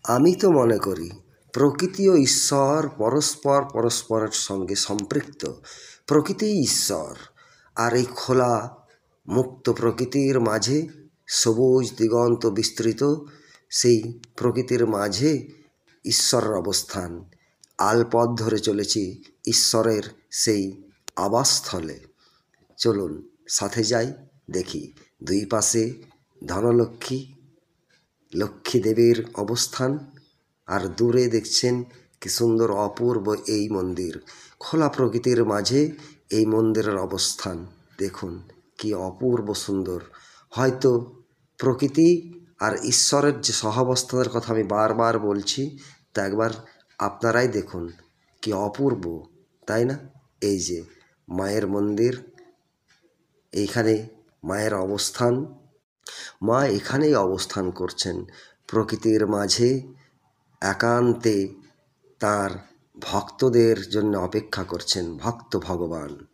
আমি তো মনে করি প্রকৃতি ও ঈশ্বর পরস্পরের সঙ্গে সম্পৃক্ত। প্রকৃতিই ঈশ্বর, আর এই খোলা মুক্ত প্রকৃতির মাঝে সবুজ দিগন্ত বিস্তৃত, সেই প্রকৃতির মাঝে ঈশ্বরের অবস্থান। আলপথ ধরে চলেছি ঈশ্বরের সেই আবাসস্থলে। চলুন সাথে যাই, দেখি দুই পাশে ধনলক্ষ্মী, লক্ষ্মী দেবীর অবস্থান, আর দূরে দেখছেন কি সুন্দর অপূর্ব এই মন্দির। খোলা প্রকৃতির মাঝে এই মন্দিরের অবস্থান দেখুন কি অপূর্ব সুন্দর। হয়তো প্রকৃতি আর ঈশ্বরের যে সহাবস্থানের কথা আমি বারবার বলছি, তা একবার আপনারাই দেখুন কি অপূর্ব, তাই না? এই যে মায়ের মন্দির, এইখানে মায়ের অবস্থান, মা এখানেই অবস্থান করছেন প্রকৃতির মাঝে, একান্তে তার ভক্তদের জন্য অপেক্ষা করছেন ভক্ত ভগবান।